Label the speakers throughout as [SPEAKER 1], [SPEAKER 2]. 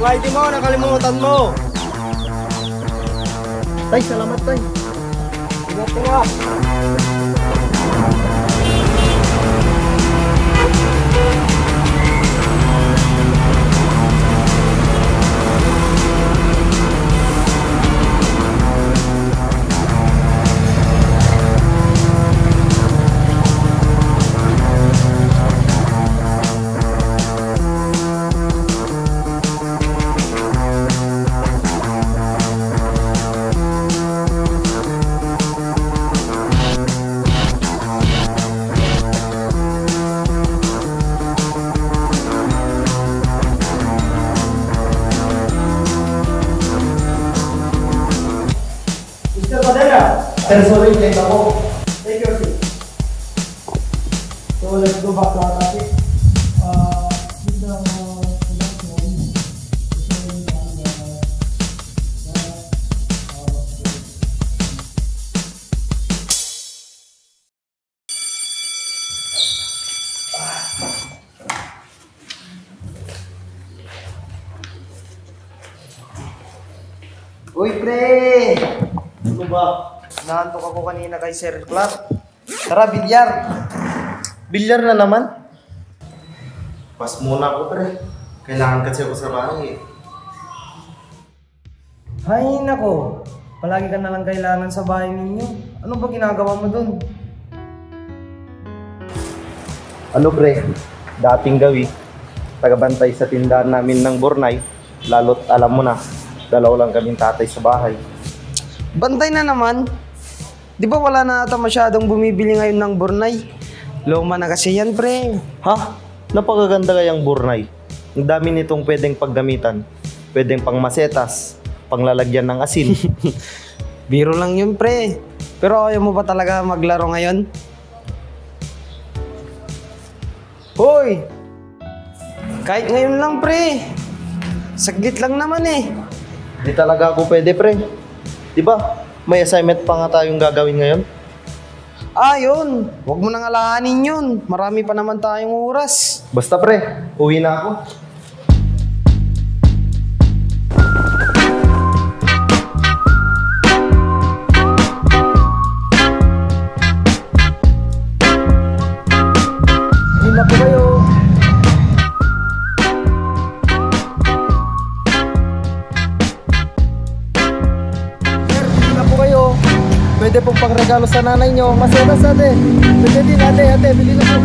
[SPEAKER 1] ID mo, nakalimutan mo. Tay, salamat tay. Ingat ka nga.
[SPEAKER 2] Sir, sorry, late ako. Take your seat. So, let's go back to our topic.
[SPEAKER 1] Uy, pre! Ano ba? Naantok ako kanina kay Sir Clark. Tara, bilyar. Bilyar na naman?
[SPEAKER 3] Pas muna ako, pre. Kailangan kasi ako sa bahay eh.
[SPEAKER 1] Hay nako. Palagi ka na lang kailangan sa bahay ninyo. Ano ba ginagawa mo dun?
[SPEAKER 3] Ano, pre? Dating gawi. Tagabantay sa tindahan namin ng Bornay. Lalo't alam mo na, dalaw lang kaming tatay sa bahay.
[SPEAKER 1] Bantay na naman. Di ba wala na ata masyadong bumibili ngayon ng Bornay? Luma na kasi yan, pre.
[SPEAKER 3] Ha? Napakaganda kayang Bornay. Ang dami nitong pwedeng paggamitan. Pwedeng pang masetas, panglalagyan ng asin.
[SPEAKER 1] Biro lang yun, pre. Pero ayaw mo ba talaga maglaro ngayon? Hoy! Kahit ngayon lang, pre. Saglit lang naman eh.
[SPEAKER 3] Di talaga ako pwede, pre. Di ba? May assignment pa nga tayong gagawin ngayon.
[SPEAKER 1] Ah, yun. Huwag mo nang alahanin yun. Marami pa naman tayong oras.
[SPEAKER 3] Basta, pre. Uwi na ako.
[SPEAKER 1] Hindi na po kayo. Pwede pong pangregalo sa nanay nyo. Masetas ate. Pwede din ate, bili na po.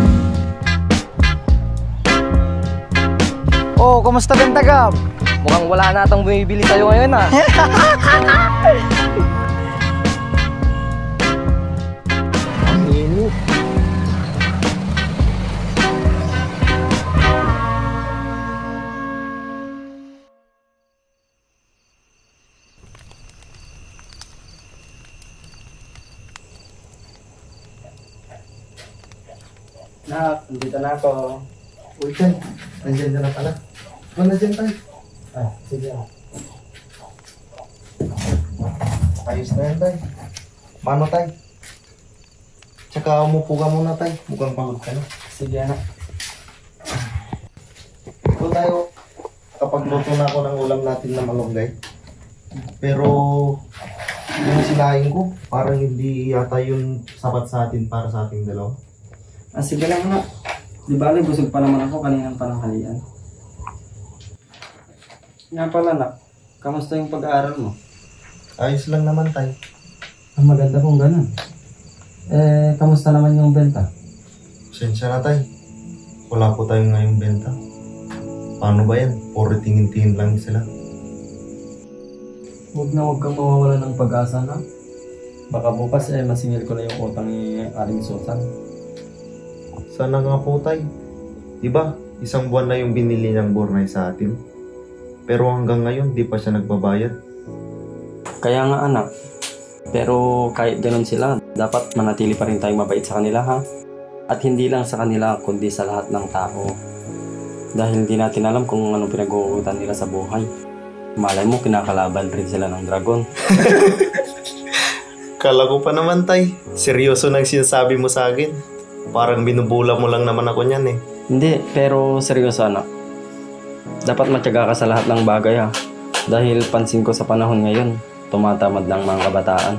[SPEAKER 1] Oh, kumusta benta Gab?
[SPEAKER 4] Mukhang wala na atang bumibili sa'yo ngayon ah.
[SPEAKER 1] Ang init.
[SPEAKER 4] Nak, nandito na ako.
[SPEAKER 3] Uy, tay. Nandiyan ka na pala. Ano na dyan, tay?
[SPEAKER 4] Ah, sige.
[SPEAKER 3] Ayos na yan, tay. Mano, tay? Tsaka umupo ka muna, tay. Mukhang pagod ka na.
[SPEAKER 4] Sige, anak.
[SPEAKER 3] Ito tayo. Kapag luto na ako ng ulam natin na malunggay. Pero yung sinaing ko, parang hindi yata yun sapat sa atin para sa ating dalawa.
[SPEAKER 4] Ah, sige lang anak. Di bali, busog pa naman ako kaninang pananghalian. Nga pala anak, kamusta yung pag-aaral mo?
[SPEAKER 3] Ayos lang naman, tay.
[SPEAKER 4] Ang maganda kung ganun. Eh, kamusta naman yung benta?
[SPEAKER 3] Pasensya na, tay. Wala po tayong ngayong benta. Paano ba yan? Puro tingin-tingin lang sila.
[SPEAKER 4] Huwag kang mawawala ng pag-asa na. Baka bukas masingil ko na yung utang ni Aling Susan.
[SPEAKER 3] Sana nga po, tay. Diba, isang buwan na yung binili ng Bornay sa atin. Pero hanggang ngayon, di pa siya nagbabayad.
[SPEAKER 4] Kaya nga anak, pero kahit ganun sila, dapat manatili pa rin tayong mabait sa kanila ha. At hindi lang sa kanila, kundi sa lahat ng tao. Dahil hindi natin alam kung anong pinag-uutan nila sa buhay. Malay mo, kinakalaban rin sila ng dragon.
[SPEAKER 3] Kala ko pa naman, tay. Seryoso nang sinasabi mo sa akin. Parang binubula mo lang naman ako niyan eh.
[SPEAKER 4] Hindi, pero seryoso anak. dapat matyaga ka sa lahat ng bagay ha. Dahil pansin ko sa panahon ngayon, tumatamad ng mga kabataan.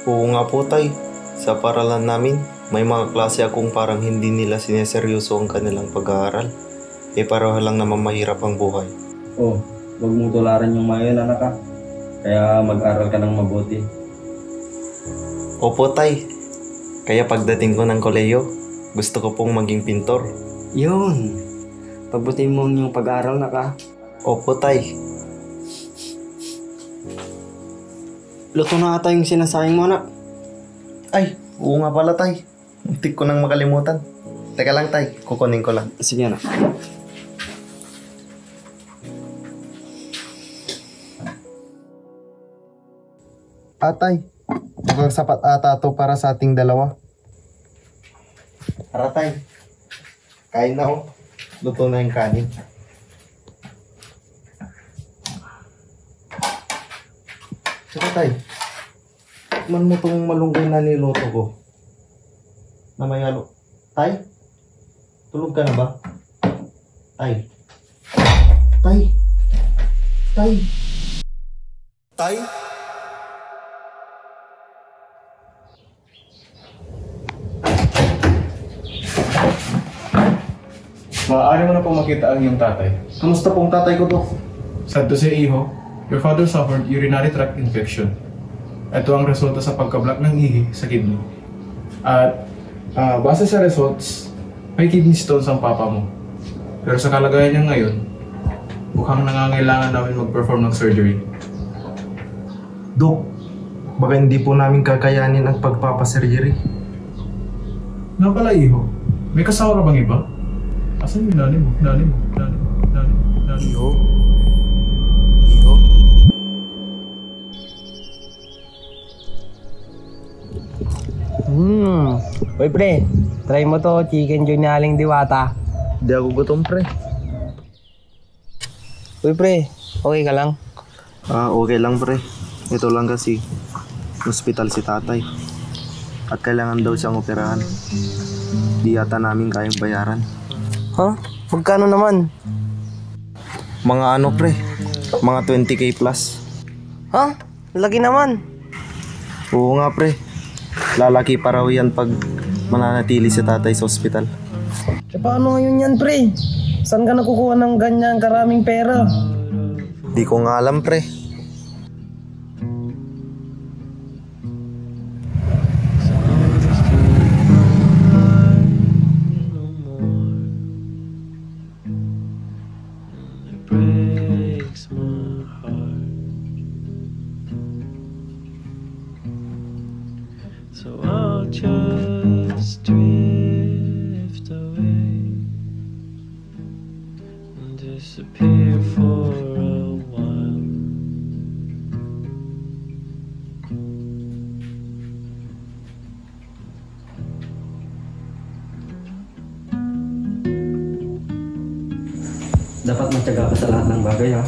[SPEAKER 3] Oo nga po tay, sa paralan namin, may mga klase akong parang hindi nila sineseryoso ang kanilang pag-aaral. Pareho lang naman mahirap ang buhay.
[SPEAKER 4] Oh, huwag mong tularan yung mga yun, anak ha. Kaya mag-aral ka ng mabuti.
[SPEAKER 3] Opo tay, kaya pagdating ko ng koleyo, gusto ko pong maging pintor.
[SPEAKER 4] Yun, pabutin mo yung pag-aaral na ka.
[SPEAKER 3] Opo tay.
[SPEAKER 4] Luto na ata yung sinasayang mo, anak.
[SPEAKER 3] Ay, oo nga pala tay. Muntik ko nang makalimutan. Teka lang tay, kukunin ko lang.
[SPEAKER 4] Sige, anak.
[SPEAKER 3] Atay, mukhang sapat ata to para sa ating dalawa. Tara tay, kain na oh. Luto na yung kanin. Tara tay, tikman mo tong malunggay na niloto ko. Na may halo. Tay, tulog ka na ba? Tay. Tay. Tay. Tay?
[SPEAKER 2] Maaari mo na pong makita ang iyong tatay.
[SPEAKER 3] Kamusta pong tatay ko to?
[SPEAKER 2] Sad to say, iho, your father suffered urinary tract infection. Ito ang resulta sa pagka-block ng ihi sa kidney. At base sa results, may kidney stones ang papa mo. Pero sa kalagayan niya ngayon, mukhang nangangailangan namin mag-perform ng surgery.
[SPEAKER 3] Dok, baka hindi po namin kakayanin ang pagpapasurgery.
[SPEAKER 2] Nga pala, iho, may kasama ka bang iba? Asan yung nanay mo? Nanay mo? Nanay mo? Nanay mo? Nanay mo?
[SPEAKER 3] Iho?
[SPEAKER 1] Uy pre, try mo to, chicken joy ni Aling Diwata.
[SPEAKER 3] Di ako gutom pre.
[SPEAKER 1] Uy pre, okay ka lang?
[SPEAKER 3] Okay lang pre. Ito lang kasi, hospital si tatay. At kailangan daw siyang operahan. Di yata namin kayang bayaran.
[SPEAKER 1] Ha? Magkano naman?
[SPEAKER 3] Mga ano pre, mga 20k plus.
[SPEAKER 1] Ha? Lagi naman.
[SPEAKER 3] Oo nga pre, lalaki pa raw yan pag mananatili si tatay sa ospital.
[SPEAKER 1] E paano ngayon yan pre? Saan ka nakukuha ng ganyan karaming pera?
[SPEAKER 3] Di ko nga alam pre.
[SPEAKER 5] Breaks my heart. So I'll just drift away and disappear for a while.
[SPEAKER 4] Dapat matyaga ka sa lahat ng bagay ha.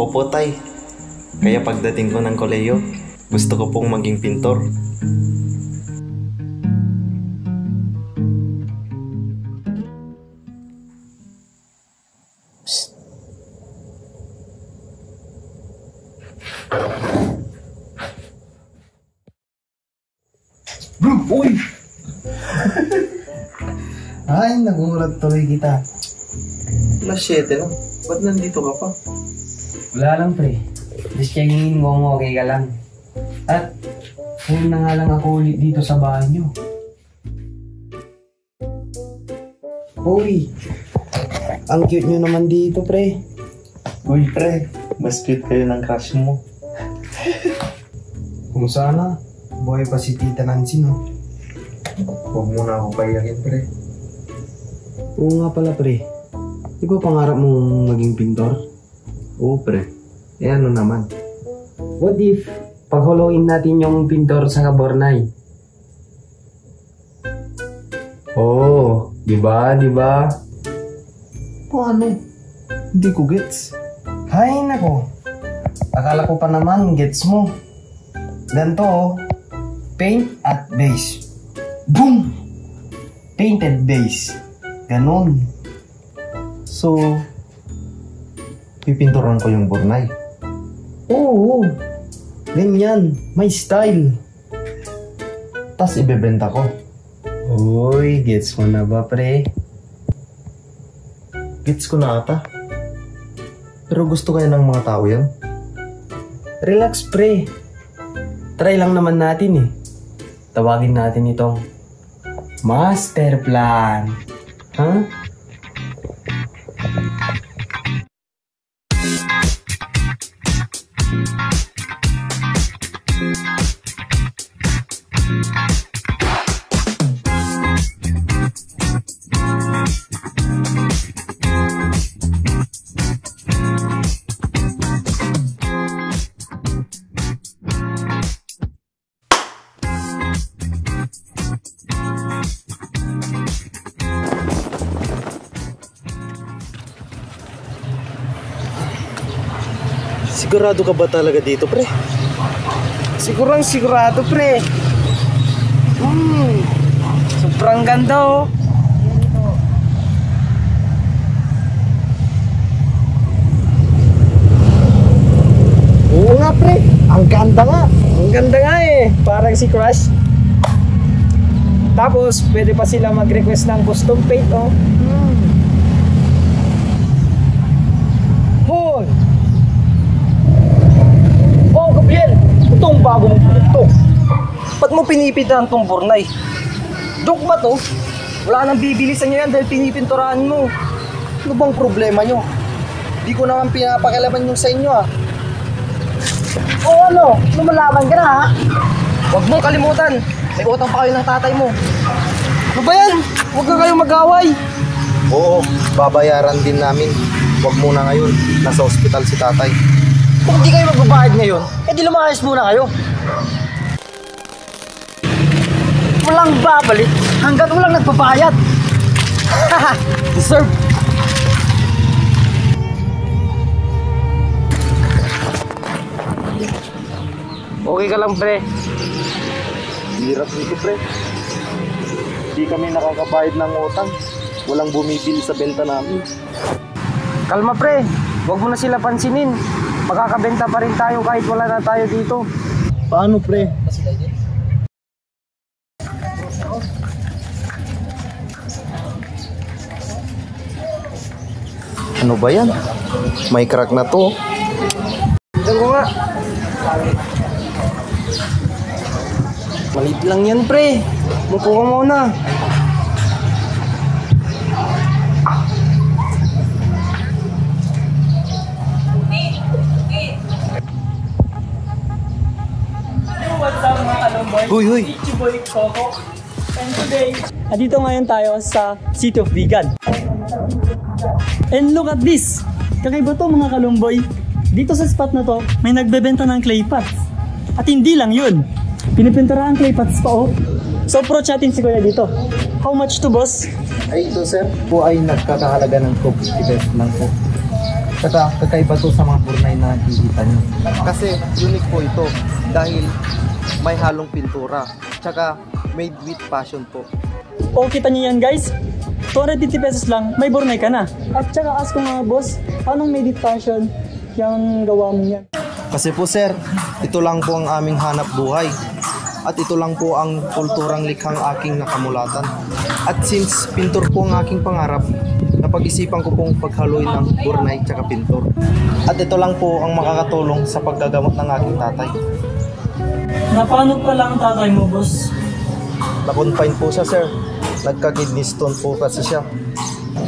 [SPEAKER 3] Opo tay, kaya pagdating ko ng koleyo, gusto ko pong maging pintor.
[SPEAKER 2] Bro, uy!
[SPEAKER 3] Ay, nagulat tuloy kita. Alas 7 na. Ba't nandito ka pa?
[SPEAKER 1] Wala lang pre. Just checking kung okay ka lang. At ngayon na nga lang ako ulit dito sa bahay nyo. Uy, ang cute nyo naman dito pre.
[SPEAKER 3] Uy pre, mas cute kayo ng crush mo.
[SPEAKER 1] Kung sana, buhay pa si Tita Nancy no?
[SPEAKER 3] Huwag mo na ako payakin pre.
[SPEAKER 1] Oo nga pala pre. Di ba pangarap mong maging pintor?
[SPEAKER 3] Oo pre, ano naman?
[SPEAKER 1] What if paghuluin natin yung pintor sa Kabornay? Oh, di ba?
[SPEAKER 3] Paano? Hindi ko gets.
[SPEAKER 1] Hay nako. Akala ko pa naman gets mo. Ganto oh. Paint at base. Boom! Painted base.
[SPEAKER 3] Ganon. So, pipinturan ko yung Bornay.
[SPEAKER 1] Oo. Ganyan. May style.
[SPEAKER 3] Tapos ibebenta ko.
[SPEAKER 1] Uy, gets mo na ba, pre?
[SPEAKER 3] Gets ko na ata. Pero gusto kaya ng mga tao yan?
[SPEAKER 1] Relax, pre. Try lang naman natin eh. Tawagin natin itong master plan. Ha?
[SPEAKER 3] Sigurado ka ba talaga dito, pre?
[SPEAKER 1] Sigurado, pre. Sobrang ganda, oh. Oo nga, pre. Ang ganda nga. Ang ganda nga eh. Parang si Crush. Tapos, pwede pa sila mag-request ng custom paint, oh. Hoy! Oh, Gabriel! Itong bagong produkto. Ba't mo pinipitan tong Bornay? Joke ba to? Wala nang bibili sa inyo yan dahil pinipinturahan mo.
[SPEAKER 3] Ano bang problema nyo? Di ko naman pinapakialaman yung sa inyo, ah.
[SPEAKER 1] O ano? Lumalaban ka na, ha? Huwag mong kalimutan. May utang pa kayo ng tatay mo. Ano ba yan? Huwag ka kayong mag-away.
[SPEAKER 3] Oo, babayaran din namin. Huwag muna ngayon. Nasa ospital si tatay.
[SPEAKER 1] Kung di kayo magbabayad ngayon, edi lumayas muna kayo. Walang babalik hanggat walang nagbabayad. Haha, deserve. Okay ka lang, pre.
[SPEAKER 3] Hirap nito, pre. Di kami nakakabayad ng utang. Walang bumibili sa benta namin.
[SPEAKER 1] Kalma, pre. Huwag mo na sila pansinin. Makakabenta pa rin tayo kahit wala na tayo dito.
[SPEAKER 3] Paano, pre? Ano ba yan? May crack na to.
[SPEAKER 1] Tignan ko nga. Malit lang yan, pre. Mupo ka muna.
[SPEAKER 3] Huy, huy.
[SPEAKER 6] Dito ngayon tayo sa City of Vigan. And look at this! Kakaiba to mga kalumboy. Dito sa spot na to, may nagbebenta ng clay pots. At hindi lang yun. Pinipinturahan clay pots pa, oh. So approach natin si Kuya dito. How much to, boss?
[SPEAKER 3] Ay, ito, sir. Po ay nagkakahalaga ng 250 pesos lang po. Saka kakaiba to sa mga Bornay na nakikita nyo. Kasi unique po ito dahil may halong pintura. Tsaka made with passion po.
[SPEAKER 6] O, kita nyo yan, guys? 250 pesos lang, may Bornay ka na. At tsaka ask ko nga, boss, anong made it passion yung gawa mo yan?
[SPEAKER 3] Kasi po, sir, ito lang po ang aming hanap buhay. At ito lang po ang kulturang likhang aking nakamulatan. At since pintor po ang aking pangarap, napag-isipan ko pong paghaloy ng Bornay tsaka pintor. At ito lang po ang makakatulong sa paggagamot ng aking tatay.
[SPEAKER 6] Napano pa lang tatay mo, boss?
[SPEAKER 3] Na-confine po siya, sir. Nagka-kidney stone po kasi siya.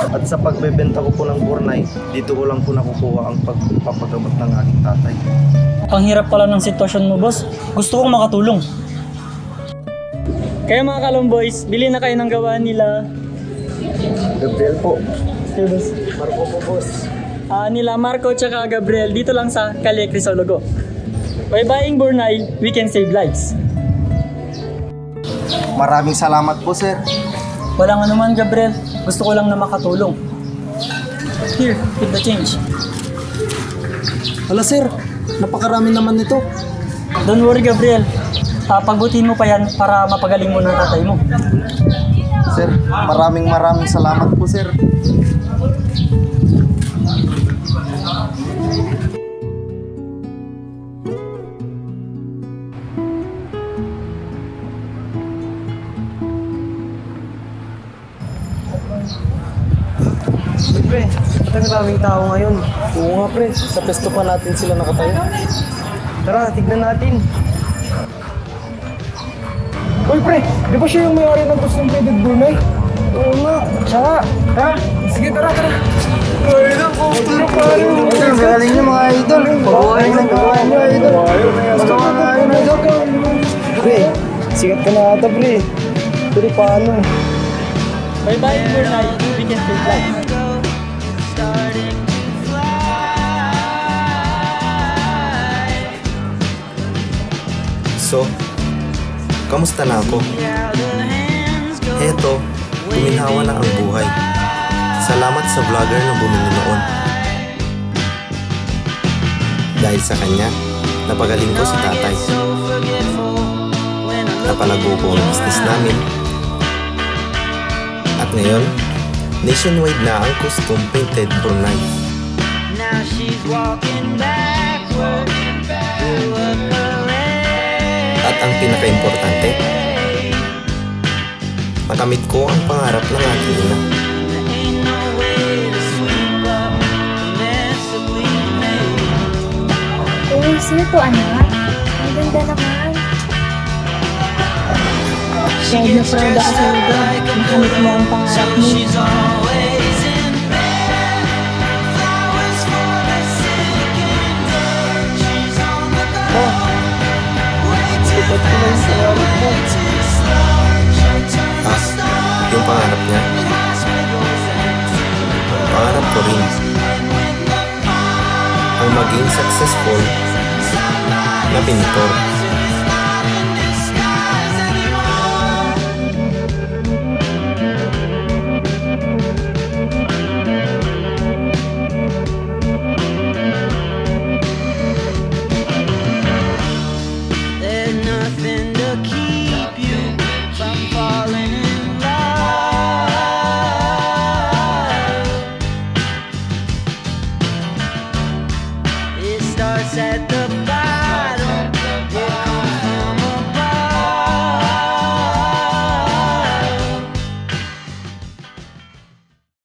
[SPEAKER 3] At sa pagbebenta ko po ng Bornay, dito ko lang po nakukuha ang pagpapagamot ng aking tatay.
[SPEAKER 6] Ang hirap pala ng sitwasyon mo, boss. Gusto kong makatulong. Kaya mga kalumboys, bili na kayo ng gawa nila.
[SPEAKER 3] Gabriel po.
[SPEAKER 6] Hey, boss.
[SPEAKER 3] Marco po, boss.
[SPEAKER 6] Nila Marco tsaka Gabriel dito lang sa Calle Crisologo. By buying Bornay, we can save lives.
[SPEAKER 3] Maraming salamat po, sir.
[SPEAKER 6] Walang anuman, Gabriel. Gusto ko lang na makatulong. Here, keep the change.
[SPEAKER 3] Hala, sir. Napakarami naman nito.
[SPEAKER 6] Don't worry, Gabriel. Pagbutin mo pa yan para mapagaling mo ng tatay mo.
[SPEAKER 3] Sir, maraming salamat po, sir.
[SPEAKER 1] Pre, ang daming tao ngayon. Oo nga pre, sa pesto pa natin sila nakatayo. Tara, tignan natin. Uy pre, di ba siya yung may-ari ng Custom Plated Brunei? Oo nga, siya. Ha? Sige, tara. Idol, tara pare. Idol, galing niyo mga idol. Pag-uwain ng kawan niyo, idol. Gusto ka nga yun, idol. Pre, sikat ka na ata pre. Pero paano?
[SPEAKER 6] Bye-bye, Brunei. We can take life.
[SPEAKER 3] So, kamusta na ako? Heto, guminhawa na ang buhay. Salamat sa vlogger na bumili noon. Dahil sa kanya, napagaling ko si tatay. Napalago ko ang business namin. At ngayon, nationwide na ang Custom Painted Brunei. At ang pinaka-importante, makamit ko ang pangarap ng aking ina.
[SPEAKER 7] Uy, sino to anak? Ang ganda naman.
[SPEAKER 6] Proud na proud ako sa iyo. Makamit mo ang pangarap mo.
[SPEAKER 3] Yung pangarap niya, pangarap ko rin ang maging successful na pintor.